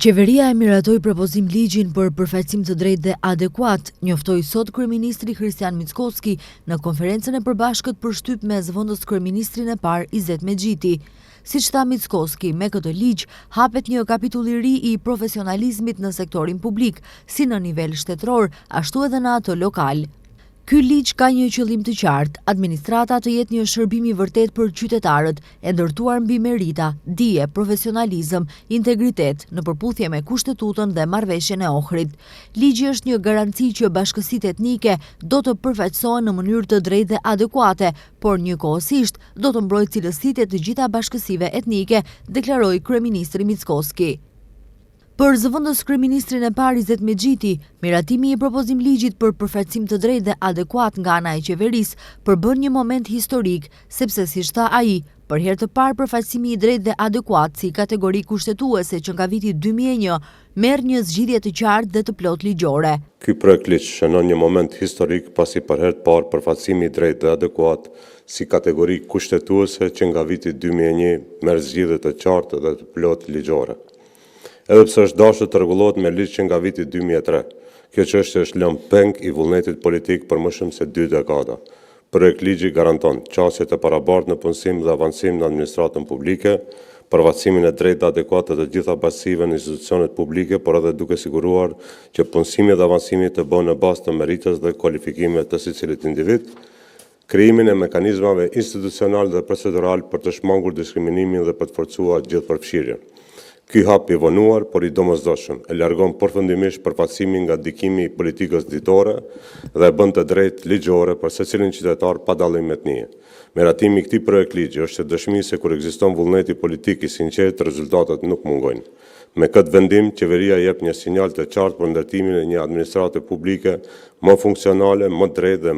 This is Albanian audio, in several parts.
Qeveria e miratoi propozim ligjin për përfaqësim të drejtë dhe adekuat, njoftoi sot kryeministri Kristian Mickoski në konferencën e përbashkët për shtyp me zëvendës kryeministrin e parë Izet Mexhiti. Siç tha Mickoski, me këtë ligj hapet një kapitull i ri i profesionalizmit në sektorin publik, si në nivel shtetëror, ashtu edhe në atë lokal. Ky ligj ka një qëllim të qartë, administrata të jetë një shërbim i vërtet për qytetarët, e ndërtuar mbi merita, dije, profesionalizëm, integritet, në përputhje me Kushtetutën dhe Marrëveshjen e Ohrit. Ligji është një garanci që bashkësitë etnike do të përfaqësohen në mënyrë të drejtë dhe adekuate, por njëkohësisht do të mbrojë cilësitë e të gjitha bashkësive etnike, deklaroi kryeministri Mickoski. Për zëvendës kryeministrin e parë Izet Mexhiti, miratimi i propozim ligjit për përfaqësim të drejtë dhe adekuat nga ana e qeverisë përbën një moment historik, sepse siç tha ai, për herë të parë përfaqësimi i drejtë dhe adekuat si kategori kushtetuese që nga viti 2001 merr një zgjidhje të qartë dhe të plot ligjore. Ky projekt ligj shënon një moment historik pasi për herë të parë përfaqësimi i drejtë dhe adekuat si kategori kushtetuese që nga viti 2001 merr zgjidhje të qartë dhe të plot ligjore. Edhe pse është dashur të rregullohet me ligj që nga viti 2003. Kjo çështje është lënë peng i vullnetit politik për më shumë se 2 dekada. Projekt ligji garanton qasjet e parabartë në punësim dhe avancim në administratën publike, përfaqësimin e drejtë dhe adekuate të gjitha bashkësive në institucionet publike, por edhe duke siguruar që punësimi dhe avancimi të bëhen në bazë të meritës dhe kualifikimeve të secilit individ, krijimin e mekanizmave institucional dhe procedural për të shmangur diskriminimin dhe për të forcuar gjithëpërfshirjen. Ky hap i vonuar, por i domosdoshëm, e largon përfundimisht përfaqësimin nga dikimi i politikës ditore dhe e bën të drejtë ligjore për secilin qytetar pa dallim etnie. Meratimi i këtij projekt ligji është dëshmi se kur ekziston vullneti politik i sinqert, rezultatet nuk mungojnë. Me këtë vendim, qeveria jep një sinjal të qartë për ndërtimin e një administrate publike më funksionale, më drejtë dhe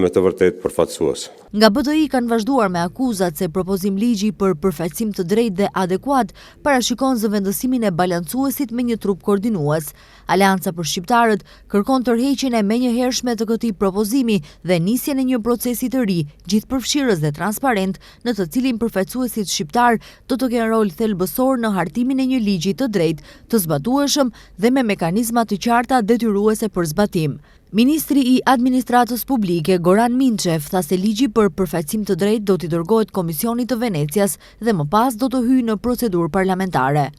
me të vërtet përfaqësuese. Nga BDI kanë vazhduar me akuzat se propozim ligji për përfaqësim të drejtë dhe adekuat parashikon zëvendësimin e balancuesit me një trup koordinues. Aleanca për shqiptarët kërkon tërheqjen e menjëhershme të këtij propozimi dhe nisjen e një procesi të ri, gjithëpërfshirës dhe transparent, në të cilin përfaqësuesit shqiptar do të kenë rol thelbësor në hartimin e një ligji të drejtë, të zbatueshëm dhe me mekanizma të qarta detyruese për zbatim. Ministri i Administratës Publike, Goran Minçev, tha se ligji për përfaqësim të drejtë do t'i dërgohet Komisionit të Venecias dhe më pas do të hyjë në procedurë parlamentare.